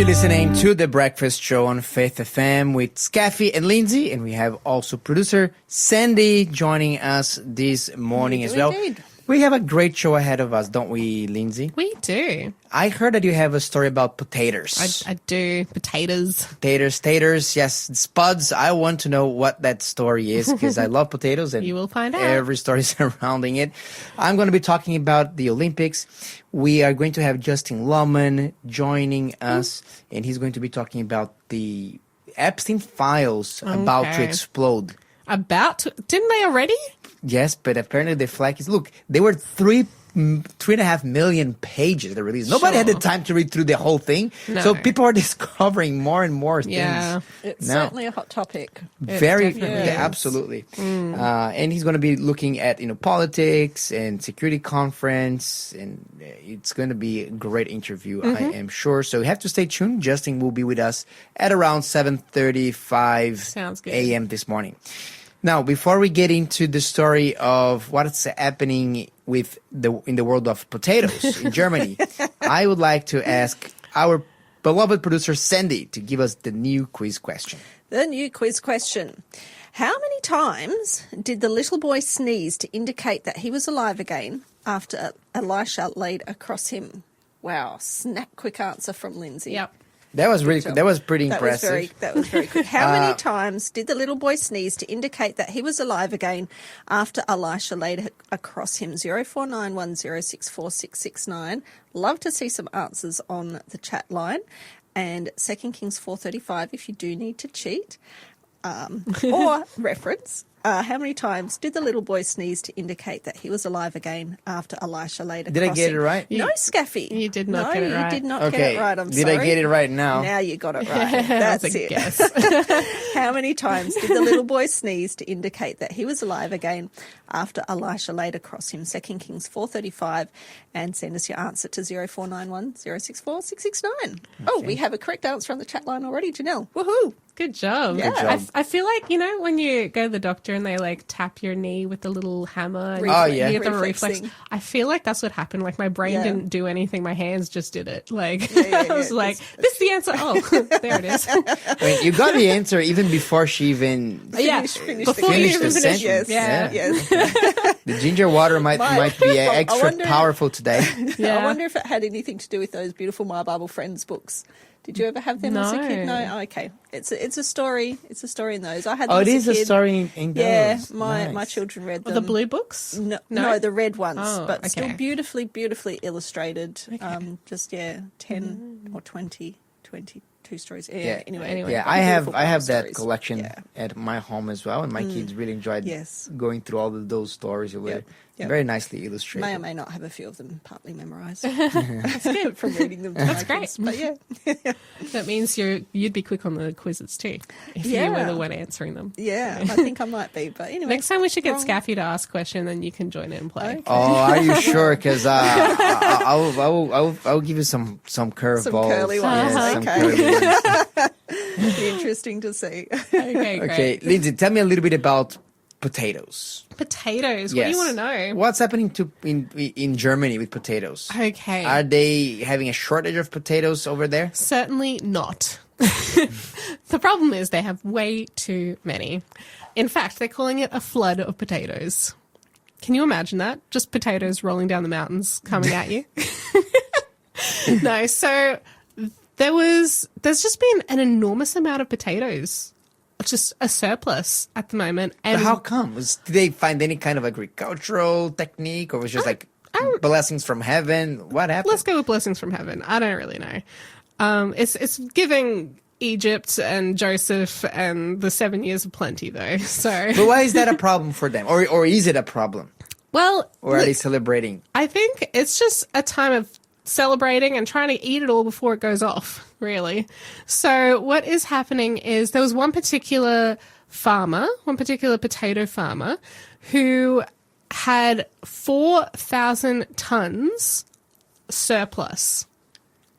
You're listening to The Breakfast Show on Faith FM with Skafy and Lindsay, and we have also producer Sandy joining us this morning as well. Indeed. We have a great show ahead of us, don't we, Lindsay? We do. I heard that you have a story about potatoes. I do. Potatoes. Taters, yes, spuds. I want to know what that story is because I love potatoes and You will find out. every story surrounding it. I'm going to be talking about the Olympics. We are going to have Justin Lohman joining us, and he's going to be talking about the Epstein files about to Okay. explode. Didn't they already? Yes, but apparently the flag is... Look, there were 3.5 million pages that released. Nobody had the Sure. time to read through the whole thing. No. So people are discovering more and more Yeah. things. It's now. certainly a hot topic. Very, definitely yeah, is. absolutely. And he's going to be looking at politics and security conference, and it's going to be a great interview, I am sure. So you have to stay tuned. Justin will be with us at around 7:35 Sounds good. a.m. this morning. Now, before we get into the story of what's happening in the world of potatoes in Germany, I would like to ask our beloved producer Sandy to give us the new quiz question. The new quiz question. How many times did the little boy sneeze to indicate that he was alive again after Elisha laid across him? Wow, snap quick answer from Lindsay. Yep. That was really job. that was pretty That was impressive. very quick. How many times did the little boy sneeze to indicate that he was alive again after Elisha laid across him? 0491064669. Love to see some answers on the chat line. And 2 Kings 4:35 if you do need to cheat. Or reference. How many times did the little boy sneeze to indicate that he was alive again after Elisha laid across him? Did I get it right? No, Skafy. You did not get it No, right. you did not Okay. get it right. I'm Did sorry. I get it right now? Now you got it right. That's That's a it. guess. How many times did the little boy sneeze to indicate that he was alive again after Elisha laid across him? 2 Kings 4:35, and send us your answer to 0491 064 669. Oh, we have a correct answer on the chat line already, Janelle. Woohoo! Good job. Yeah. Good job. I feel like, when you go to the doctor and they tap your knee with the little hammer. and Oh, yeah. You get the Reflex reflex. thing. I feel like that's what happened. Like my brain Yeah. didn't do anything. My hands just did it. Like yeah, I was yeah. like, this is the answer. Oh, there it is. I mean, you got the answer even before she even Finish Before the you finished even the finish. sentence. Yes, Yeah. yes. The ginger water might be extra wonder- powerful today. Yeah. I wonder if it had anything to do with those beautiful My Bible Friends books. Did you ever have them as a kid? No. No. Oh, okay. It's a story. It's a story in those. I had them Oh, it as is a kid. story in those. Yeah, my Nice. children read them. The blue books? No, the red ones, Oh, but still okay. beautifully illustrated. Just 10 or 22 stories. Yeah. Anyway. Yeah, but I have beautiful Bible that stories. collection Yeah. at my home as well, and my kids really enjoyed Yes. going through all of those stories. They were Yep. very nicely illustrated. May or may not have a few of them partly memorised from reading them. To That's my great. kids. But yeah, That means you'd be quick on the quizzes too, if you Yeah. were the one answing them. yeah, I think I might be. But anyway, Next time we should get wrong. Skafy to ask a question, then you can join in and play. Okay. Oh, are you sure? Because I'll give you some curveballs. curly ones. Yeah, some Okay. curly ones. Be interesting to see. Okay, great. Okay, Lindsay, tell me a little bit about potatoes. Potatoes. What do you want to know? What's happening in Germany with potatoes? Okay. Are they having a shortage of potatoes over there? Certainly not. The problem is they have way too many. In fact, they're calling it a flood of potatoes. Can you imagine that? Just potatoes rolling down the mountains coming at you? No, so there's just been an enormous amount of potatoes. Just a surplus at the moment. And But how come? Did they find any kind of agricultural technique, or was it just like blessings from heaven? What happened? let's go with blessings from heaven. I don't really know. It's giving Egypt and Joseph and the 7 years of plenty, though. So, But why is that a problem for them, or is it a problem, well, or are they celebrating? I think it's just a time of celebrating and trying to eat it all before it goes off, really. So what is happening is there was one particular potato farmer, who had 4,000 tons surplus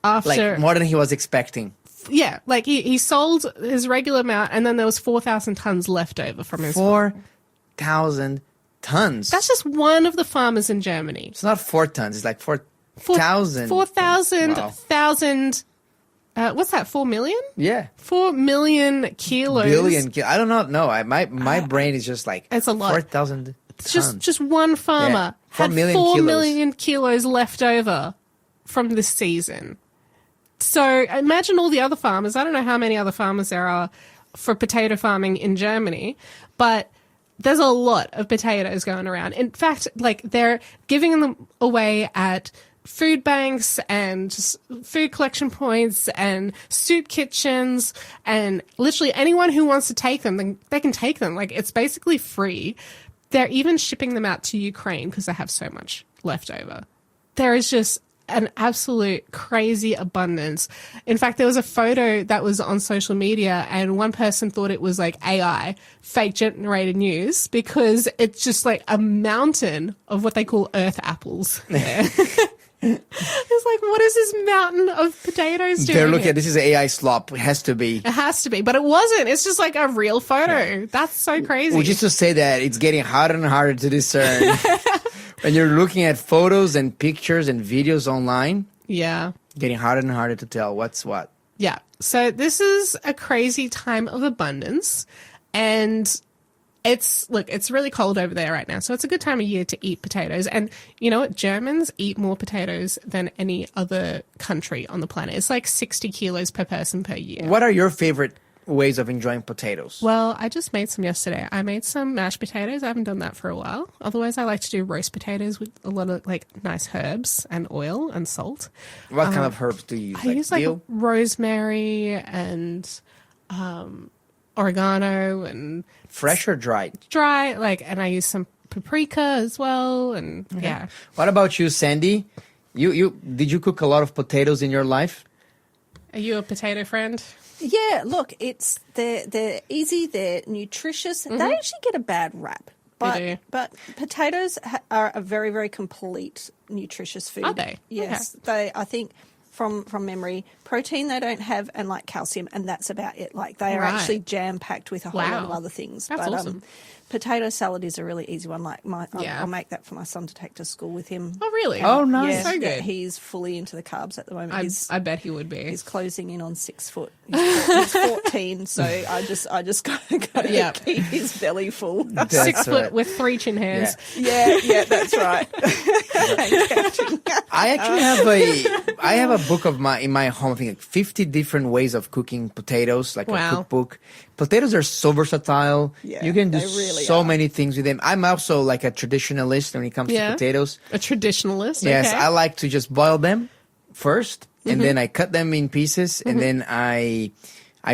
after... Like more than he was expecting. Yeah, like he sold his regular amount and then there was 4,000 tons left over from his farm. 4,000 tons. That's just one of the farmers in Germany. It's not 4 tons. It's like 4,000. 4,000 Wow. thousand what's that, 4 million? Yeah. 4 million kilos. I don't know. No, my brain is just like It's a lot. 4,000 tons. Just one farmer Yeah, 4 had million 4 kilos. million kilos left over from this season. So imagine all the other farmers. I don't know how many other farmers there are for potato farming in Germany, but there's a lot of potatoes going around. In fact, like they're giving them away at food banks and just food collection points and soup kitchens, and literally anyone who wants to take them, they can take them. Like, it's basically free. They're even shipping them out to Ukraine because they have so much left over. There is just an absolute crazy abundance. In fact, there was a photo that was on social media and one person thought it was like AI, fake generated news, because it's just like a mountain of what they call earth apples there. It's like, what is this mountain of potatoes doing? They're looking here? at this is AI slop. It has to be. It has to be, but it wasn't. It's just like a real photo. That's so crazy. Which is to say that it's getting harder and harder to discern. When you're looking at photos and pictures and videos online, Yeah. getting harder and harder to tell what's what. Yeah. So this is a crazy time of abundance, and it's really cold over there right now. So it's a good time of year to eat potatoes. And you know what? Germans eat more potatoes than any other country on the planet. It's like 60 kilos per person per year. What are your favorite ways of enjoying potatoes? Well, I just made some yesterday. I made some mashed potatoes. I haven't done that for a while. Otherwise, I like to do roast potatoes with a lot of like nice herbs and oil and salt. What kind of herbs do you use? I use like dill? rosemary and oregano and Fresh or dried? dry, and I use some paprika as well, and yeah. What about you, Sandy? Did you cook a lot of potatoes in your life? Are you a potato friend? Yeah, look, they're easy, they're nutritious. They actually get a bad rap. do. But potatoes are a very, very complete nutritious food. Are they? Yes. They, I think, from memory, protein they don't have, and like calcium, and that's about it. Like they are Right. actually jam-packed with a whole lot of Wow. other things. That's but awesome. potato salad is a really easy one. Like Yeah. I'll make that for my son to take to school with him. Oh, really? Oh, nice. Yeah, So yeah, good. he's fully into the carbs at the moment. I bet he would be. He's closing in on 6 foot. He's 14, so I just gotta Yeah. keep his belly full. That's 6 foot right. with 3 chin hairs. Yeah, that's right. I actually have a book in my home. I think like 50 different ways of cooking potatoes, like Wow. a cookbook. Potatoes are so versatile. Yeah, You can do they really so are. many things with them. I'm also like a traditionalist when it comes Yeah. to potatoes. A traditionalist. Yes, okay. I like to just boil them first, and Mm-hmm. then I cut them in pieces, and then I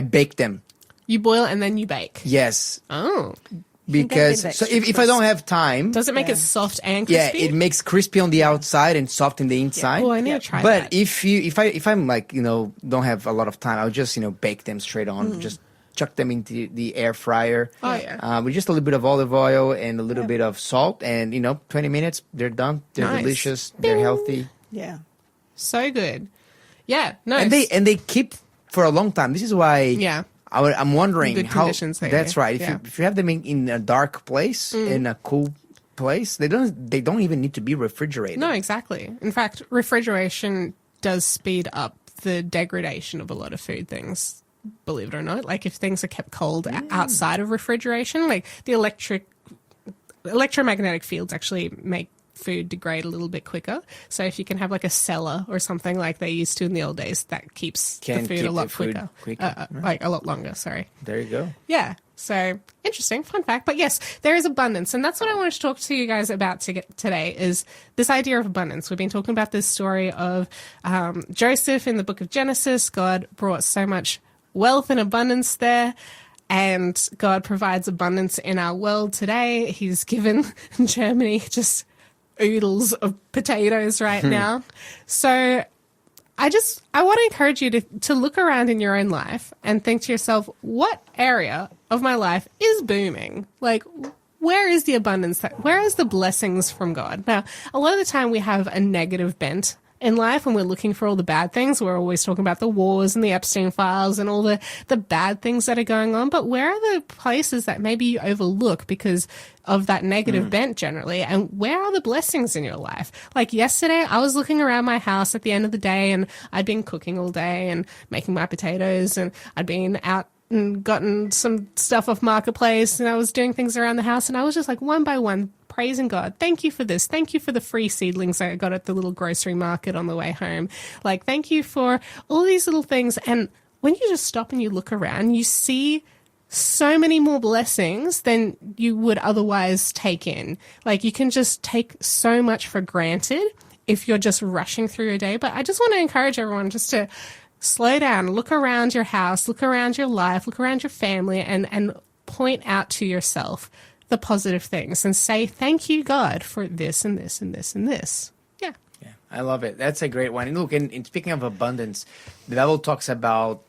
bake them. You boil and then you bake. Yes, Oh. because bit so extra if I don't have time, Does it make Yeah. it soft and yeah, crispy? it makes crispy on the outside and soft in the inside. Oh, I need Yeah. to try But that. if I'm like, don't have a lot of time, I'll just bake them straight on. Just chuck them into the air fryer. Oh, yeah. With just a little bit of olive oil and a little bit of salt, and 20 minutes they're done. They're Nice. delicious. They're healthy, Yeah. So good. Yeah. No. and they keep for a long time. This is why. Yeah. I'm wondering Good how. conditions there, That's right. yeah. If you have them in a dark place, in a cool place, they don't even need to be refrigerated. No, exactly. In fact, refrigeration does speed up the degradation of a lot of food things, believe it or not. Like if things are kept cold outside of refrigeration, like the electromagnetic fields actually make food degrade a little bit quicker. So if you can have like a cellar or something like they used to in the old days, that keeps Can the food keep a lot the food quicker. quicker. Like a lot longer, sorry. There you go. Yeah. So interesting, fun fact. But yes, there is abundance. And that's what I wanted to talk to you guys about today is this idea of abundance. We've been talking about this story of Joseph in the book of Genesis. God brought so much wealth and abundance there. And God provides abundance in our world today. He's given Germany just oodles of potatoes right now. So I want to encourage you to look around in your own life and think to yourself, what area of my life is booming? Like, where is the abundance? Where is the blessings from God? Now, a lot of the time we have a negative bent in life when we're looking for all the bad things. We're always talking about the wars and the Epstein files and all the bad things that are going on. But where are the places that maybe you overlook because of that negative bent generally? And where are the blessings in your life? Like yesterday, I was looking around my house at the end of the day, and I'd been cooking all day and making my potatoes, and I'd been out and gotten some stuff off Marketplace, and I was doing things around the house, and I was just like one by one praising God. Thank you for this. Thank you for the free seedlings I got at the little grocery market on the way home. Like, thank you for all these little things. And when you just stop and you look around, you see so many more blessings than you would otherwise take in. Like, you can just take so much for granted if you're just rushing through your day. But I just want to encourage everyone just to slow down, look around your house, look around your life, look around your family, and point out to yourself the positive things and say, thank you, God, for this and this and this and this. Yeah. Yeah, I love it. That's a great one. And look, in speaking of abundance, the Bible talks about,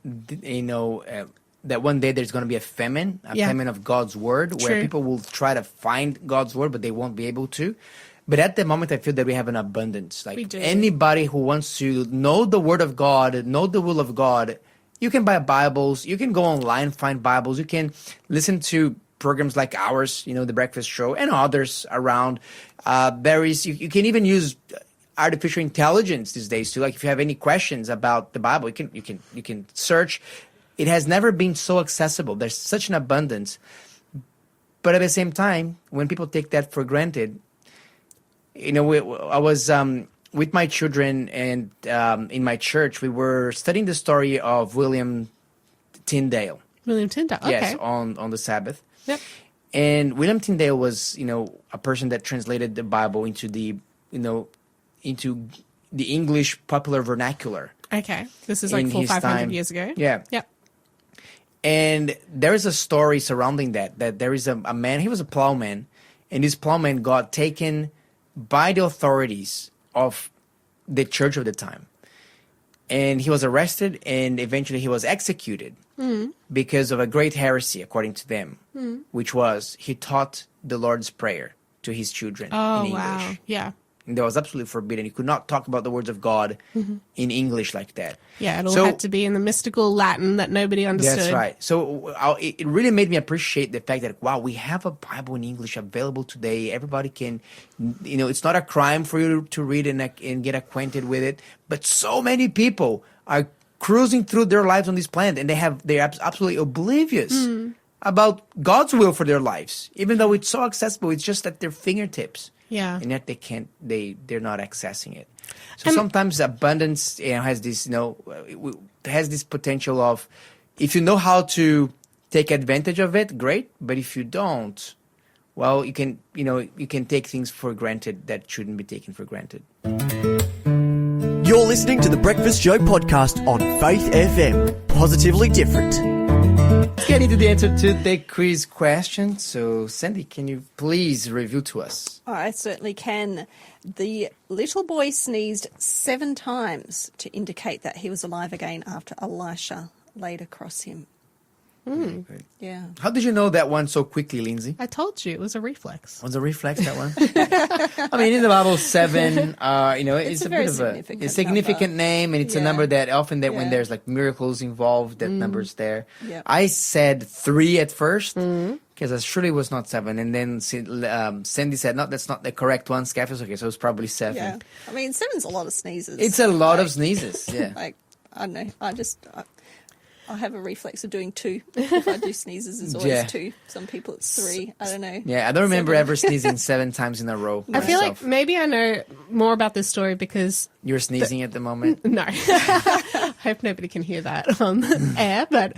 that one day there's going to be a famine of God's word, where people will try to find God's word, but they won't be able to. But at the moment, I feel that we have an abundance. Like, anybody who wants to know the word of God, know the will of God, you can buy Bibles. You can go online, find Bibles. You can listen to programs like ours, The Breakfast Show, and others around. You can even use artificial intelligence these days too. Like, if you have any questions about the Bible, you can search. It has never been so accessible. There's such an abundance. But at the same time, when people take that for granted, I was with my children, and in my church, we were studying the story of William Tyndale. William Tyndale, okay. Yes, on the Sabbath. Yep. And William Tyndale was, a person that translated the Bible into the English popular vernacular. Okay. This is like 400 or 500 years ago. Yeah. Yep. And there is a story surrounding that there is a man, he was a plowman, and this plowman got taken by the authorities of the church of the time. And he was arrested, and eventually he was executed because of a great heresy, according to them, which was he taught the Lord's Prayer to his children in English. Wow. Yeah. And that was absolutely forbidden. You could not talk about the words of God in English like that. Yeah, it all had to be in the mystical Latin that nobody understood. That's right. So it really made me appreciate the fact that, wow, we have a Bible in English available today. Everybody can, it's not a crime for you to read and get acquainted with it. But so many people are cruising through their lives on this planet, and they're absolutely oblivious about God's will for their lives. Even though it's so accessible, it's just at their fingertips. Yeah. And yet they're not accessing it. So sometimes abundance has this, has this potential of, if you know how to take advantage of it, great. But if you don't, well, you can take things for granted that shouldn't be taken for granted. You're listening to the Breakfast Show podcast on Faith FM. Positively different. Let's get into the answer to the quiz question. So, Sandy, can you please review to us? I certainly can. The little boy sneezed 7 times to indicate that he was alive again after Elisha laid across him. Very good. Yeah. How did you know that one so quickly, Lindsay? I told you it was a reflex. Was a reflex, that one? I mean, in the Bible, 7, it's a bit of a significant name, and it's a number that often when there's like miracles involved, that number's there. Yep. I said 3 at first, because I surely it was not 7, and then Sandy said, no, that's not the correct one. Skafy was okay, so it was probably 7. Yeah. I mean, 7's a lot of sneezes. It's a lot of sneezes, yeah. I don't know, I have a reflex of doing 2. If I do sneezes, it's always 2. Some people it's 3. I don't know. Yeah, I don't remember ever sneezing 7 times in a row. I feel like maybe I know more about this story because... You're sneezing at the moment? No. I hope nobody can hear that on air. But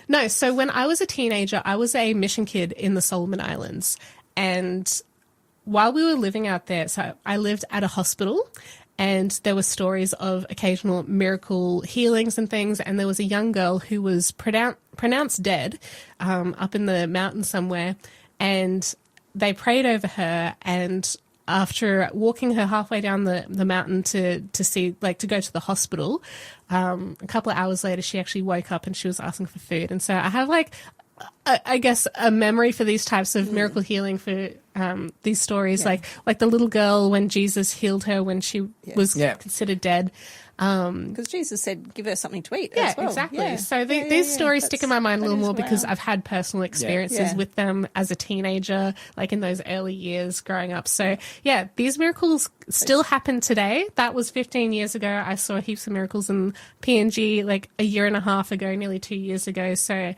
no, so when I was a teenager, I was a mission kid in the Solomon Islands. And while we were living out there, so I lived at a hospital, and there were stories of occasional miracle healings and things. And there was a young girl who was pronounced dead up in the mountain somewhere. And they prayed over her. And after walking her halfway down the mountain to see, like, to go to the hospital, a couple of hours later, she actually woke up and she was asking for food. And so I have, like, I guess a memory for these types of miracle healing for these stories, like the little girl when Jesus healed her when she was considered dead. Because Jesus said, give her something to eat as well. Exactly. Yeah. So these stories stick in my mind a little more because wow. I've had personal experiences with them as a teenager, like in those early years growing up. So, yeah, these miracles still happen today. That was 15 years ago. I saw heaps of miracles in PNG like a year and a half ago, nearly 2 years ago. So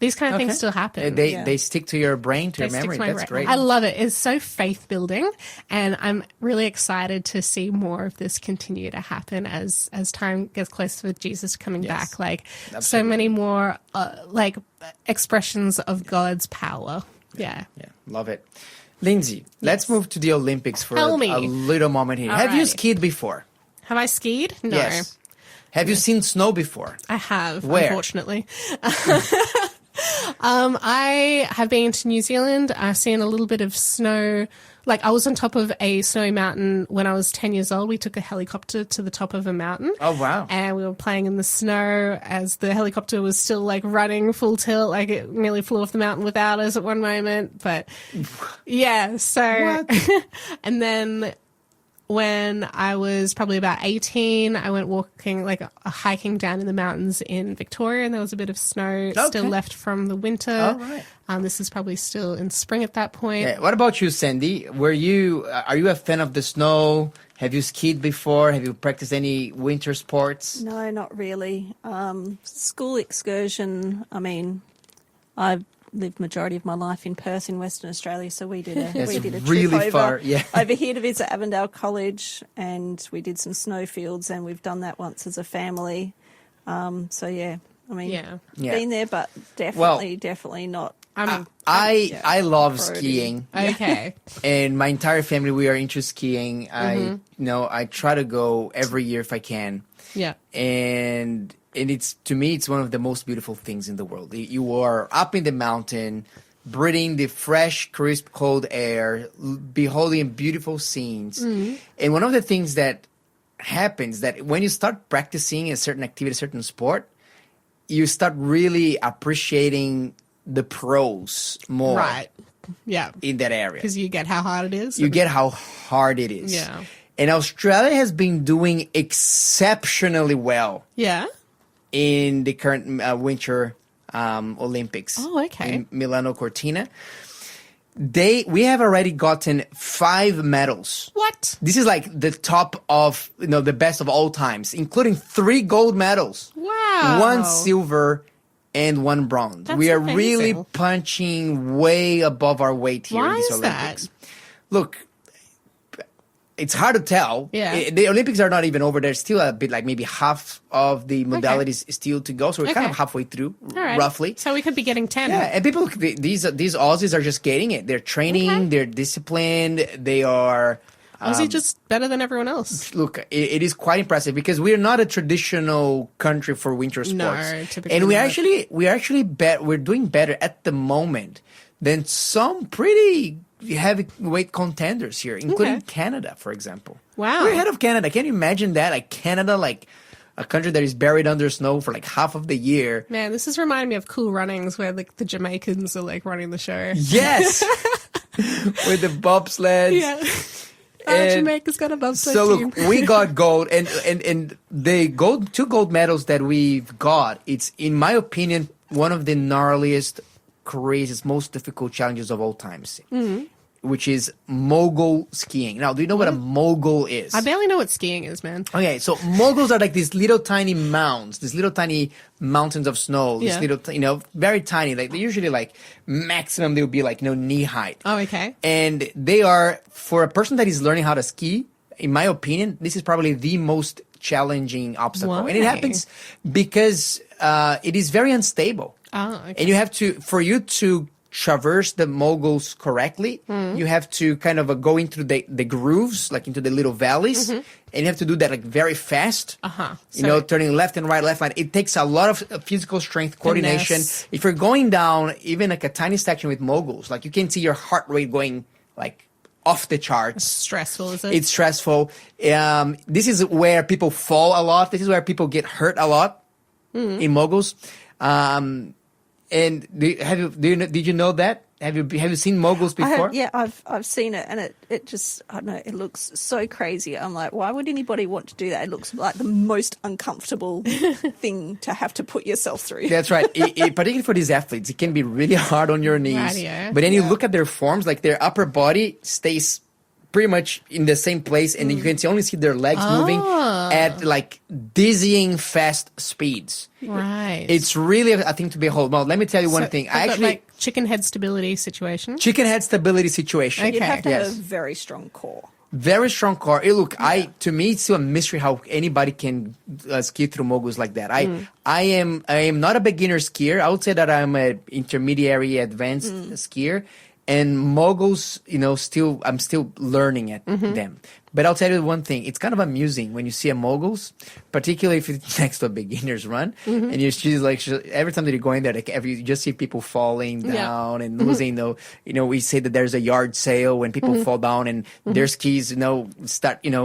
these kind of things still happen. They stick to your brain, to your memory. That's great. I love it. It's so faith building, and I'm really excited to see more of this continue to happen as time gets closer with Jesus coming back. Like so many more like expressions of God's power. Yeah, Love it. Lindsay, let's move to the Olympics for a little moment here. All Have you right. skied before? Have I skied? No. Yes. Have you seen snow before? I have, Where? Unfortunately. I have been to New Zealand. I've seen a little bit of snow. Like I was on top of a snowy mountain when I was 10 years old. We took a helicopter to the top of a mountain. Oh, wow. And we were playing in the snow as the helicopter was still like running full tilt. Like it nearly flew off the mountain without us at one moment. But yeah, so, and then when I was probably about 18, I went walking, like hiking down in the mountains in Victoria, and there was a bit of snow still left from the winter. All right. This is probably still in spring at that point. Yeah. What about you, Sandy? Are you a fan of the snow? Have you skied before? Have you practiced any winter sports? No, not really. School excursion, I mean, I've lived majority of my life in Perth in Western Australia, so we did a trip really over, far, over here to visit Avondale College, and we did some snowfields, and we've done that once as a family. So yeah, I mean, been there, but definitely not. I love skiing. Okay. And my entire family, we are into skiing. I try to go every year if I can. Yeah. And it's, to me, it's one of the most beautiful things in the world. You are up in the mountain, breathing the fresh, crisp, cold air, beholding beautiful scenes. And one of the things that happens that when you start practicing a certain activity, a certain sport, you start really appreciating the pros more. Right. Yeah. In that area. Because you get how hard it is. You get how hard it is. Yeah. And Australia has been doing exceptionally well. Yeah. In the current Winter Olympics. Oh, okay. In Milano Cortina. We have already gotten 5 medals. What? This is like the top of, the best of all times, including 3 gold medals. Wow. 1 silver and 1 bronze. That's we are amazing. really punching way above our weight here in these Olympics. That? Look, it's hard to tell. Yeah. The Olympics are not even over. There's still a bit, like maybe half of the modalities still to go. So we're kind of halfway through, roughly. So we could be getting 10. Yeah, and people, these Aussies are just getting it. They're training, they're disciplined, they are... Aussie just better than everyone else. Look, it is quite impressive because we're not a traditional country for winter sports. No, typically and we're doing better at the moment than some pretty heavyweight contenders here, including Canada, for example. Wow. We're ahead of Canada. Can you imagine that? Like Canada, like a country that is buried under snow for like half of the year. Man, this is reminding me of Cool Runnings where like the Jamaicans are like running the show. Yes. With the bobsleds. Yeah. Jamaica's got a bobsled So team. look, we got gold, and the 2 gold medals that we've got, it's, in my opinion, one of the gnarliest, craziest, most difficult challenges of all times, which is mogul skiing. Now, do you know what a mogul is? I barely know what skiing is, man. Okay, so moguls are like these little tiny mounds, these little tiny mountains of snow, these little, very tiny. Like they're usually like maximum, they would be like knee height. Oh, okay. And they are, for a person that is learning how to ski, in my opinion, this is probably the most challenging obstacle. Why? And it happens because it is very unstable. Oh, okay. And you have to, for you to traverse the moguls correctly, you have to kind of go into the grooves, like into the little valleys, and you have to do that like very fast. Turning left and right. It takes a lot of physical strength, coordination. Finesse. If you're going down even like a tiny section with moguls, like you can see your heart rate going like off the charts. Stressful, is it? It's stressful. This is where people fall a lot. This is where people get hurt a lot in moguls. And did you know that? Have you seen moguls before? I've seen it, and it just, I don't know, it looks so crazy. I'm like, why would anybody want to do that? It looks like the most uncomfortable thing to have to put yourself through. That's right. Particularly for these athletes, it can be really hard on your knees. Radio. But then you look at their forms, like their upper body stays pretty much in the same place, and then you can only see their legs moving at like dizzying fast speeds. Right. It's really a thing to behold. Well, let me tell you one thing. I actually like chicken head stability situation. chicken head stability situation. Okay. You'd have to have a Yes. very strong core. Very strong core. Look, to me, it's still a mystery how anybody can ski through moguls like that. I am not a beginner skier. I would say that I'm an intermediary, advanced skier, and moguls, I'm still learning at them. But I'll tell you one thing: it's kind of amusing when you see a moguls, particularly if it's next to a beginner's run, and every time that you're going there, like you just see people falling down and losing. We say that there's a yard sale when people fall down and their skis, start, getting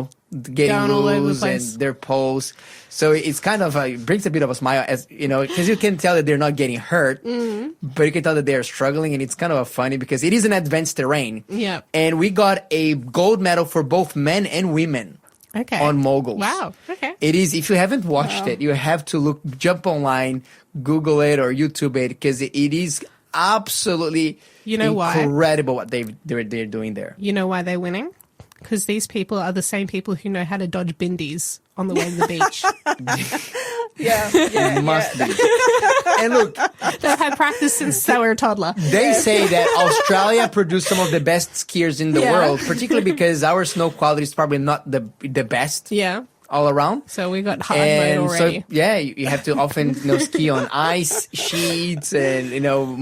Down all over the loose and place. their poles. So it's kind of it brings a bit of a smile, as because you can tell that they're not getting hurt, but you can tell that they're struggling, and it's kind of funny because it is an advanced terrain. Yeah. And we got a gold medal for both men and women. Okay. On moguls. Wow. Okay. It is, if you haven't watched it, you have to jump online, Google it or YouTube it, because it is absolutely incredible what they're doing there. You know why they're winning? Because these people are the same people who know how to dodge bindies on the way to the beach. It must be. And look, They've had practice since they were a toddler. they say that Australia produced some of the best skiers in the Yeah. world, particularly because our snow quality is probably not the best Yeah. all around. So we got hard mode And already. so, you have to often ski on ice sheets and,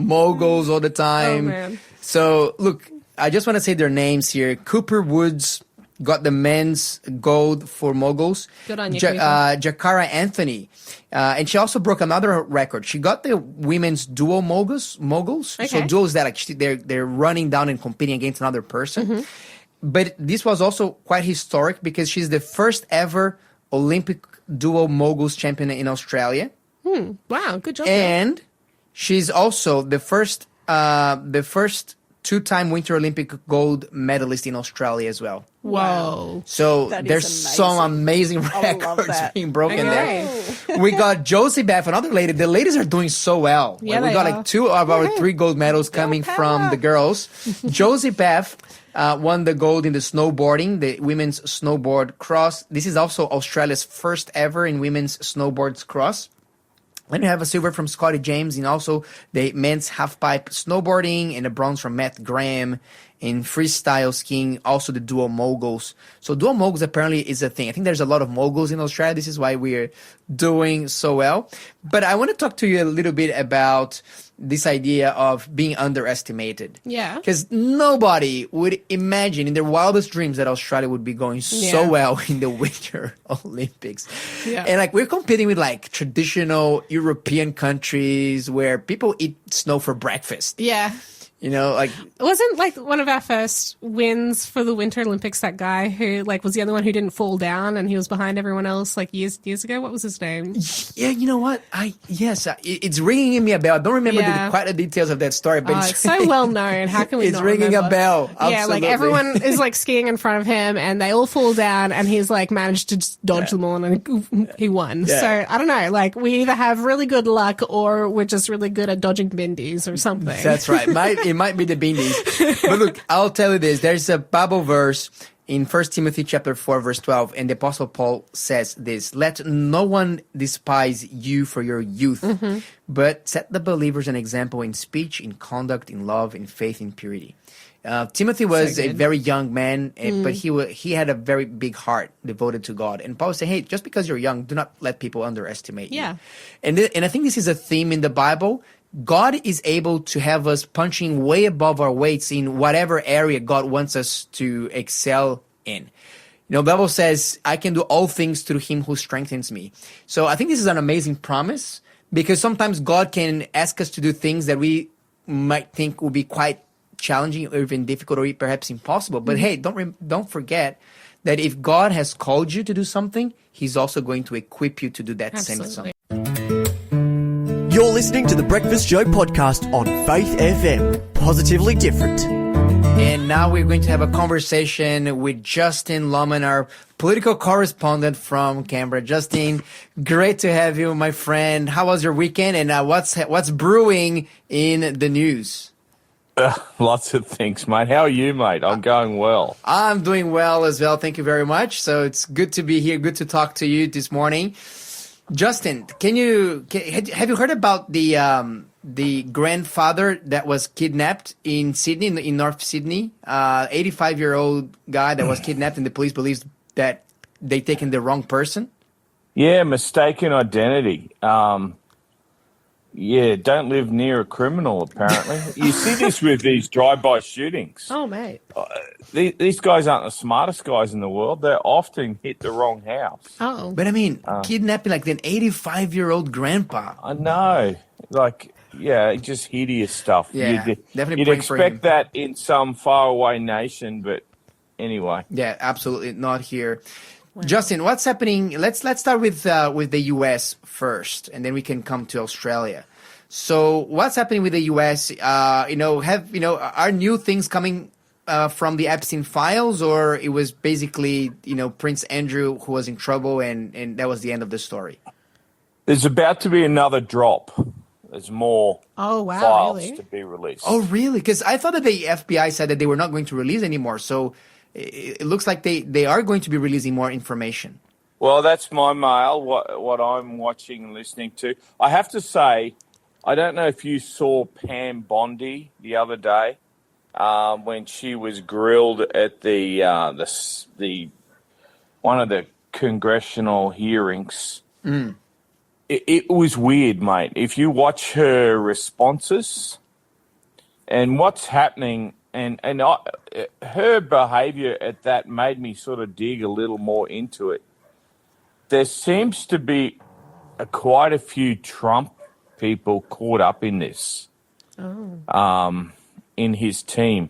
moguls all the time. Oh, man. So, look, I just want to say their names here. Cooper Woods got the men's gold for moguls. Good on you, Cooper. Jakara Anthony. And she also broke another record. She got the women's duo moguls. So Okay. duos that they're running down and competing against another person. But this was also quite historic because she's the first ever Olympic duo moguls champion in Australia. Wow, good job. And she's also the first two-time Winter Olympic gold medalist in Australia as well. Whoa. So That is there's some amazing love records that. being broken Okay. there. We got Josie Beth, another lady. The ladies are doing so well. Yeah, we they got are. like 2 of our 3 gold medals coming from the girls. Josie Beth won the gold in the snowboarding, the women's snowboard cross. This is also Australia's first ever in women's snowboards cross. Then you have a silver from Scotty James and also the men's half-pipe snowboarding and a bronze from Matt Graham in freestyle skiing, also the dual moguls. So dual moguls apparently is a thing. I think there's a lot of moguls in Australia. This is why we're doing so well. But I want to talk to you a little bit about this idea of being underestimated. Yeah. Because nobody would imagine in their wildest dreams that Australia would be going so Yeah. well in the Winter Olympics. Yeah. And we're competing with traditional European countries where people eat snow for breakfast. Yeah. Wasn't one of our first wins for the Winter Olympics that guy who was the only one who didn't fall down and he was behind everyone else years ago? What was his name? Yeah, you know what? It's ringing in me a bell. I don't remember Yeah. quite the details of that story, but It's so well known. How can we it's not ringing remember? a bell. Yeah, Absolutely. everyone is skiing in front of him and they all fall down and he's managed to just dodge them all and he won. Yeah. So I don't know, we either have really good luck or we're just really good at dodging bindies or something. That's right. It might be the beanies. But look, I'll tell you this. There's a Bible verse in 1 Timothy chapter 4, verse 12, and the Apostle Paul says this: "Let no one despise you for your youth, but set the believers an example in speech, in conduct, in love, in faith, in purity." Timothy was a very young man, but he had a very big heart devoted to God. And Paul said, hey, just because you're young, do not let people underestimate you. Yeah. And I think this is a theme in the Bible. God is able to have us punching way above our weights in whatever area God wants us to excel in. The Bible says, I can do all things through him who strengthens me. So I think this is an amazing promise because sometimes God can ask us to do things that we might think will be quite challenging or even difficult or perhaps impossible. But hey, don't forget that if God has called you to do something, he's also going to equip you to do that same Absolutely. something. You're listening to the Breakfast Show podcast on Faith FM. Positively different. And now we're going to have a conversation with Justin Luhman, our political correspondent from Canberra. Justin, great to have you, my friend. How was your weekend, and what's brewing in the news? Lots of things, mate. How are you, mate? I'm going well. I'm doing well as well. Thank you very much. So it's good to be here. Good to talk to you this morning. Justin, have you heard about the grandfather that was kidnapped in Sydney, in North Sydney? 85-year-old guy that was kidnapped, and the police believes that they taken the wrong person. Yeah, mistaken identity. Yeah, don't live near a criminal, apparently. You see this with these drive-by shootings. Oh, mate. These guys aren't the smartest guys in the world. They often hit the wrong house. Oh. But I mean, kidnapping like an 85-year-old grandpa. I know. Like, yeah, just hideous stuff. Yeah, definitely You'd praying for him. expect that in some faraway nation, but anyway. Yeah, absolutely not here. Justin, what's happening? Let's start with the U.S. first, and then we can come to Australia. So, what's happening with the U.S.? Are new things coming from the Epstein files, or it was basically Prince Andrew who was in trouble, and that was the end of the story? There's about to be another drop. There's more files really? to be released. Oh, really? Because I thought that the FBI said that they were not going to release anymore. So it looks like they are going to be releasing more information. Well, that's my mail, what I'm watching and listening to. I have to say, I don't know if you saw Pam Bondi the other day when she was grilled at the one of the congressional hearings. Mm. It was weird, mate. If you watch her responses and what's happening, and her behaviour at that made me sort of dig a little more into it. There seems to be quite a few Trump people caught up in this, in his team.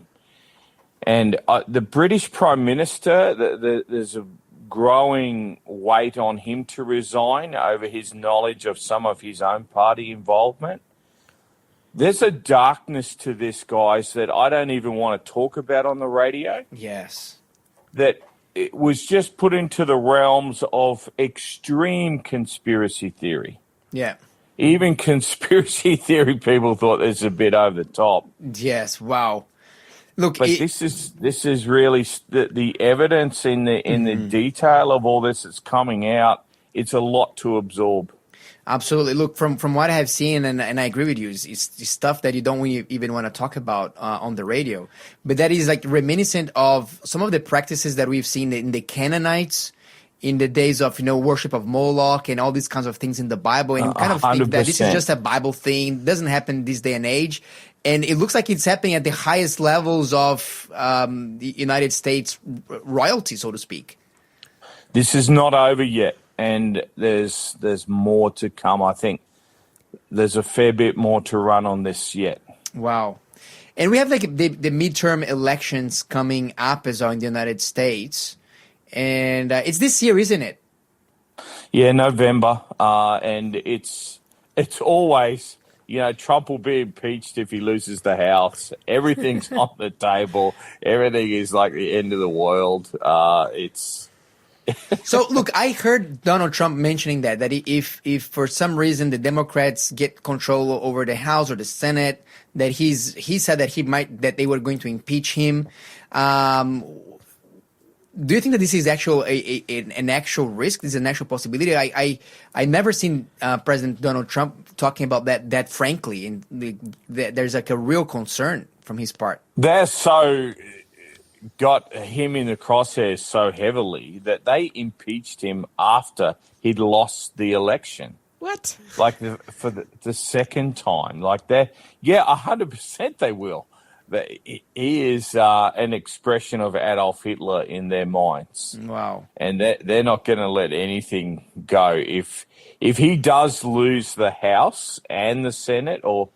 And the British Prime Minister, there's a growing weight on him to resign over his knowledge of some of his own party involvement. There's a darkness to this, guys, that I don't even want to talk about on the radio. Yes. That it was just put into the realms of extreme conspiracy theory. Yeah. Even conspiracy theory people thought this was a bit over the top. Yes. Wow. Look, But this is really the evidence in the detail of all this that's coming out. It's a lot to absorb. Absolutely. Look, from what I have seen, and I agree with you, it's stuff that you don't even want to talk about on the radio. But that is like reminiscent of some of the practices that we've seen in the Canaanites in the days of worship of Moloch and all these kinds of things in the Bible. And you kind of think that this is just a Bible thing. It doesn't happen this day and age. And it looks like it's happening at the highest levels of the United States royalty, so to speak. This is not over yet, and there's more to come. I think there's a fair bit more to run on this yet. Wow. And we have like the midterm elections coming up as well in the United States. And it's this year, isn't it? Yeah, November. And it's always... Trump will be impeached if he loses the House. Everything's on the table. Everything is like the end of the world. So, look, I heard Donald Trump mentioning that if for some reason the Democrats get control over the House or the Senate, that he said that they were going to impeach him. Do you think that this is an actual risk? This is an actual possibility? I never seen President Donald Trump talking about that frankly, and there's like a real concern from his part. They're so got him in the crosshairs so heavily that they impeached him after he'd lost the election. What? Like for the second time. Like 100% they will. He is an expression of Adolf Hitler in their minds. Wow. And they're not going to let anything go. If he does lose the House and the Senate or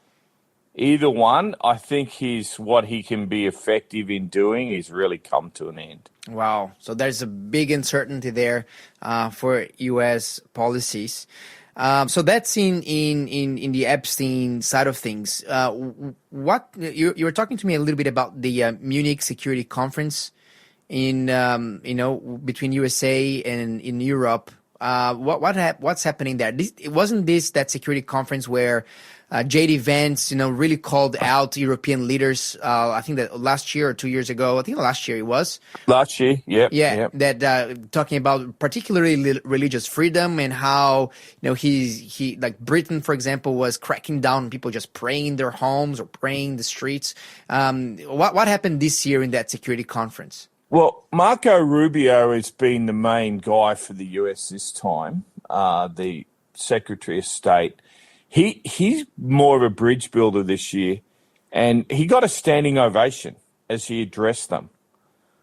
either one, I think what he can be effective in doing is really come to an end. Wow. So there's a big uncertainty there for U.S. policies. So that's in the Epstein side of things. What you were talking to me a little bit about the Munich Security Conference in between USA and in Europe. What's happening there? Wasn't this that security conference where JD Vance really called out European leaders? I think that last year or 2 years ago. I think last year it was. Last year, yep. That talking about particularly religious freedom and how he like Britain, for example, was cracking down on people just praying in their homes or praying in the streets. What happened this year in that security conference? Well, Marco Rubio has been the main guy for the US this time, the Secretary of State. He's more of a bridge builder this year, and he got a standing ovation as he addressed them.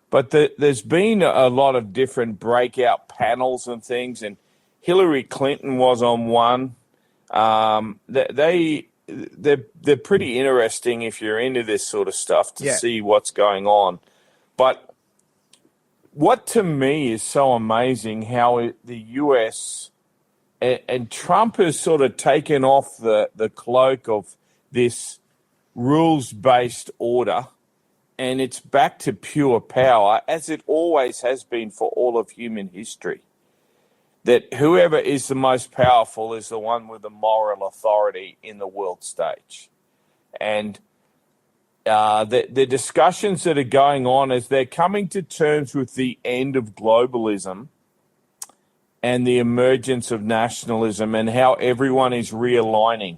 But there's been a lot of different breakout panels and things, and Hillary Clinton was on one. They're pretty interesting if you're into this sort of stuff to see what's going on. But what to me is so amazing how the US and Trump has sort of taken off the cloak of this rules-based order, and it's back to pure power, as it always has been for all of human history. That whoever is the most powerful is the one with the moral authority in the world stage. And the discussions that are going on as they're coming to terms with the end of globalism and the emergence of nationalism and how everyone is realigning.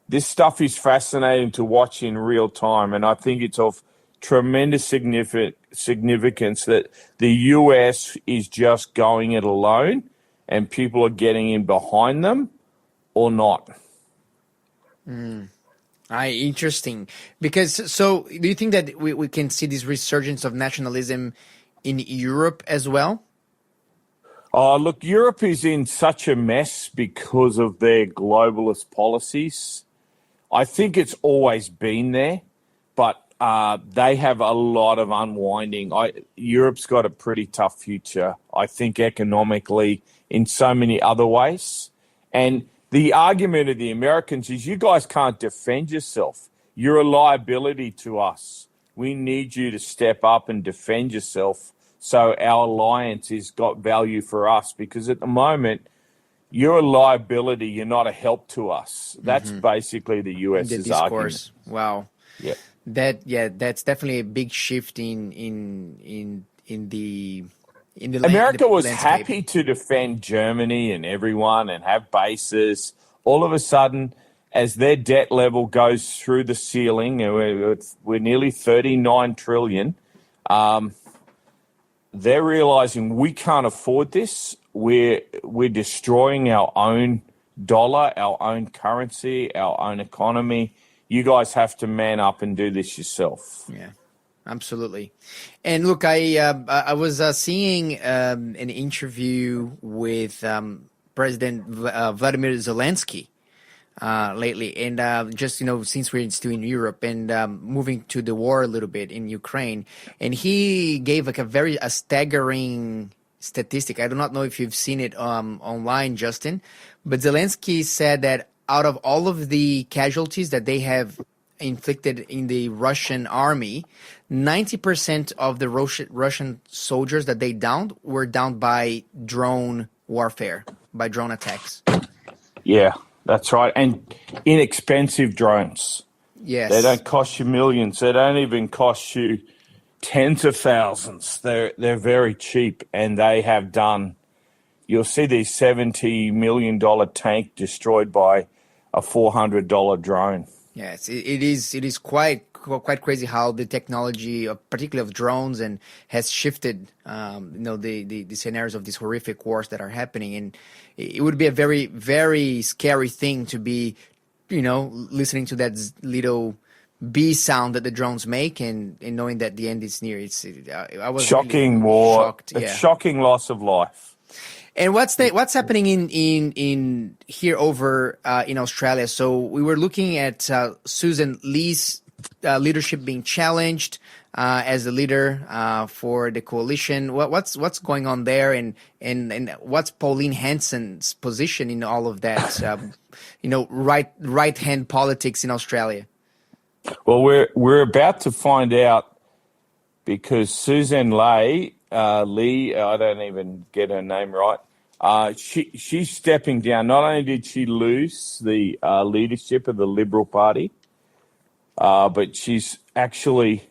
This stuff is fascinating to watch in real time, and I think it's of tremendous significance that the US is just going it alone and people are getting in behind them or not. Interesting. Because so do you think that we can see this resurgence of nationalism in Europe as well? Oh, look, Europe is in such a mess because of their globalist policies. I think it's always been there, but they have a lot of unwinding. Europe's got a pretty tough future, I think, economically, in so many other ways. And the argument of the Americans is you guys can't defend yourself. You're a liability to us. We need you to step up and defend yourself so our alliance has got value for us, because at the moment, you're a liability, you're not a help to us. That's basically the US's argument. Wow. Yeah. That's definitely a big shift in the America was landscape. happy to defend Germany and everyone and have bases. All of a sudden, as their debt level goes through the ceiling, and we're nearly 39 trillion, they're realizing we can't afford this. We're destroying our own dollar, our own currency, our own economy. You guys have to man up and do this yourself. Yeah, absolutely. And look, I was seeing an interview with President Vladimir Zelensky lately, and just since we're still in Europe and moving to the war a little bit in Ukraine, and he gave like a staggering statistic. I do not know if you've seen it online, Justin, but Zelensky said that out of all of the casualties that they have inflicted in the Russian army, 90% of the Russian soldiers that they downed were downed by drone warfare, by drone attacks. Yeah, that's right. And inexpensive drones. Yes. They don't cost you millions. They don't even cost you tens of thousands. They're very cheap, and they have done. You'll see these $70 million tank destroyed by a $400 drone. Yes, it is quite crazy how the technology, particularly of drones, and has shifted. The scenarios of these horrific wars that are happening, and it would be a very, very scary thing to be, listening to that little bee sound that the drones make, and knowing that the end is near. I was shocking really war. shocked. A shocking loss of life. And what's happening in here over in Australia? So we were looking at Susan Lee's leadership being challenged. as the leader for the coalition. What's going on there, and what's Pauline Hanson's position in all of that? Right hand politics in Australia. Well, we're about to find out because Suzanne Lee, I don't even get her name right. She's stepping down. Not only did she lose the leadership of the Liberal Party, but she's actually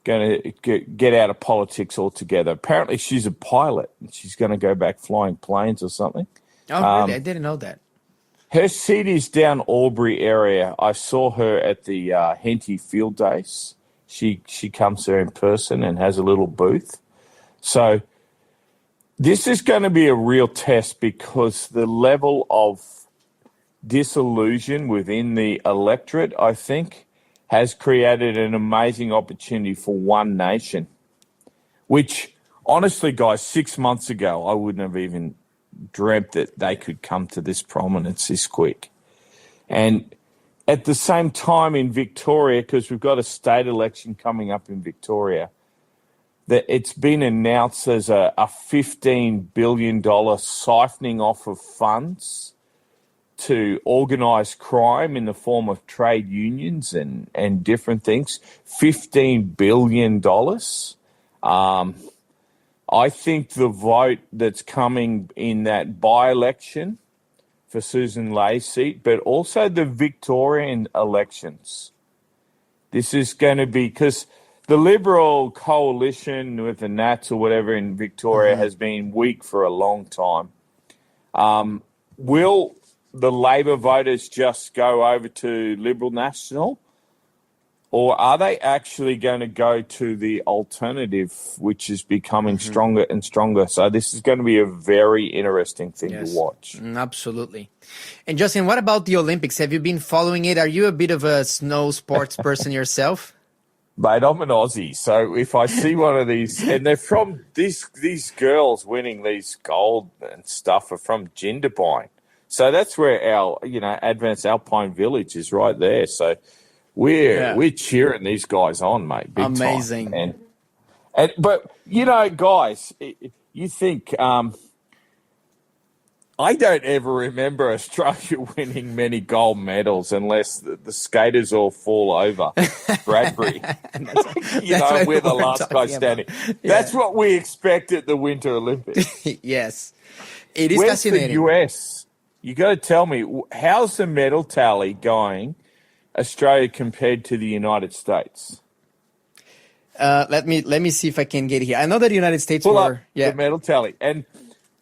going to get out of politics altogether. Apparently, she's a pilot and she's going to go back flying planes or something. Oh, really? I didn't know that. Her seat is down Albury area. I saw her at the Henty Field Days. She comes there in person and has a little booth. So this is going to be a real test because the level of disillusion within the electorate, I think, has created an amazing opportunity for One Nation, which, honestly, guys, 6 months ago, I wouldn't have even dreamt that they could come to this prominence this quick. And at the same time in Victoria, because we've got a state election coming up in Victoria, that it's been announced as a $15 billion siphoning off of funds to organised crime in the form of trade unions and different things. $15 billion. I think the vote that's coming in that by-election for Susan Lay's seat, but also the Victorian elections. This is going to be, because the Liberal coalition with the Nats or whatever in Victoria has been weak for a long time. Will the Labor voters just go over to Liberal National? Or are they actually going to go to the alternative, which is becoming stronger and stronger? So this is going to be a very interesting thing to watch. Absolutely. And Justin, what about the Olympics? Have you been following it? Are you a bit of a snow sports person yourself? Mate, I'm an Aussie, so if I see one of these, and they're from these girls winning these gold and stuff are from Jindabyne. So that's where our, Advanced Alpine Village is right there. So we're cheering these guys on, mate. Big Amazing. Time. But guys, you think I don't ever remember Australia winning many gold medals unless the skaters all fall over Bradbury. We're the last guy standing. Yeah. That's what we expect at the Winter Olympics. Yes, it is Where's fascinating. The US? You got to tell me, how's the medal tally going, Australia compared to the United States? Let me see if I can get it here. I know that the United States Pull were up the medal tally. And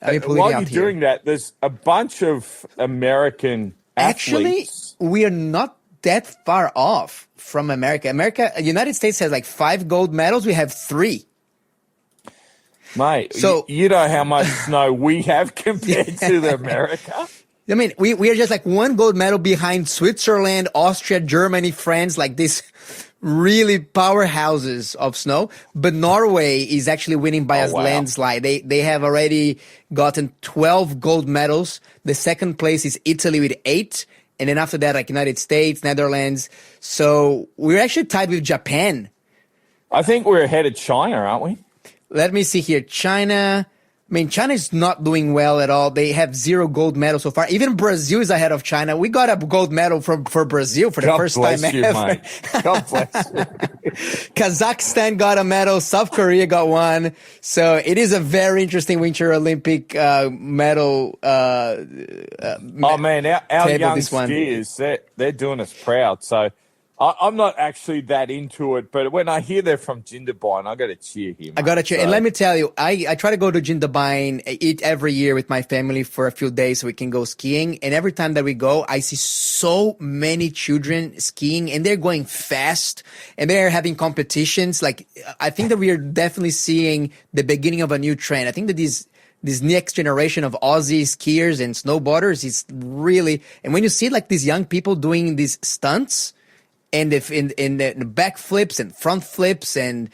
while you're doing that, there's a bunch of American athletes. Actually, we are not that far off from America. United States has like 5 gold medals. We have 3. Mate, so you know how much snow we have compared to America? I mean, we are just like 1 gold medal behind Switzerland, Austria, Germany, France, like these really powerhouses of snow. But Norway is actually winning by a landslide. They have already gotten 12 gold medals. The second place is Italy with 8. And then after that, like United States, Netherlands. So we're actually tied with Japan. I think we're ahead of China, aren't we? Let me see here. China is not doing well at all. They have 0 gold medals so far. Even Brazil is ahead of China. We got a gold medal for Brazil for the first time ever. Mate. God bless you. Kazakhstan got a medal. South Korea got one. So it is a very interesting Winter Olympic medal. Our young skiers, they're doing us proud. So I'm not actually that into it, but when I hear they're from Jindabyne, I got to cheer here. I got to cheer. So. And let me tell you, I try to go to Jindabyne every year with my family for a few days so we can go skiing. And every time that we go, I see so many children skiing and they're going fast and they're having competitions. Like, I think that we are definitely seeing the beginning of a new trend. I think that this next generation of Aussie skiers and snowboarders is really, and when you see like these young people doing these stunts, and if in the backflips and front flips and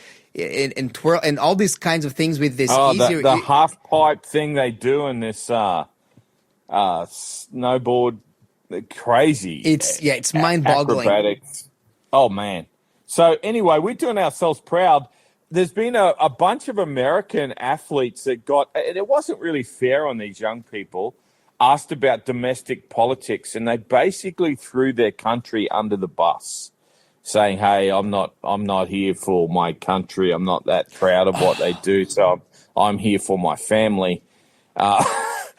twirl and all these kinds of things with this the half pipe thing they do in this snowboard, crazy. It's mind boggling. Acrobatics. Oh man, So anyway, we're doing ourselves proud. There's been a bunch of American athletes that got, and it wasn't really fair on these young people, asked about domestic politics, and they basically threw their country under the bus, saying, "Hey, I'm not here for my country. I'm not that proud of what they do. So I'm here for my family." Wow.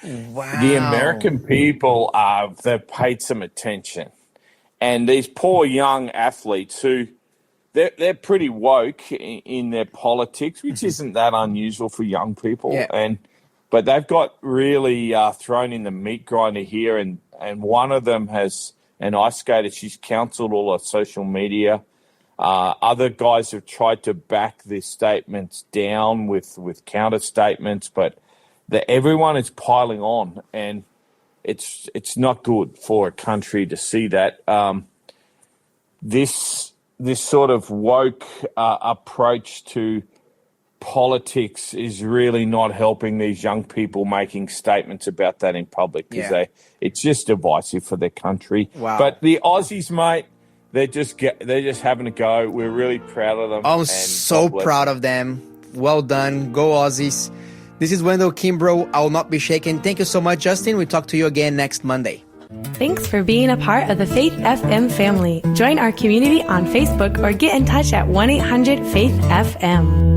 The American people, they've paid some attention, and these poor young athletes who. They're pretty woke in their politics, which isn't that unusual for young people. Yeah. But they've got really thrown in the meat grinder here, and one of them has an ice skater. She's cancelled all her social media. Other guys have tried to back their statements down with counter statements, but everyone is piling on, and it's not good for a country to see that. This sort of woke approach to politics is really not helping these young people making statements about that in public, because it's just divisive for their country. Wow. But the Aussies, mate, they're just having a go. We're really proud of them. I'm so proud of them. Well done. Go Aussies. This is Wendell Kimbrough. I will not be shaken. Thank you so much, Justin. We'll talk to you again next Monday. Thanks for being a part of the Faith FM family. Join our community on Facebook or get in touch at 1-800-FAITH-FM.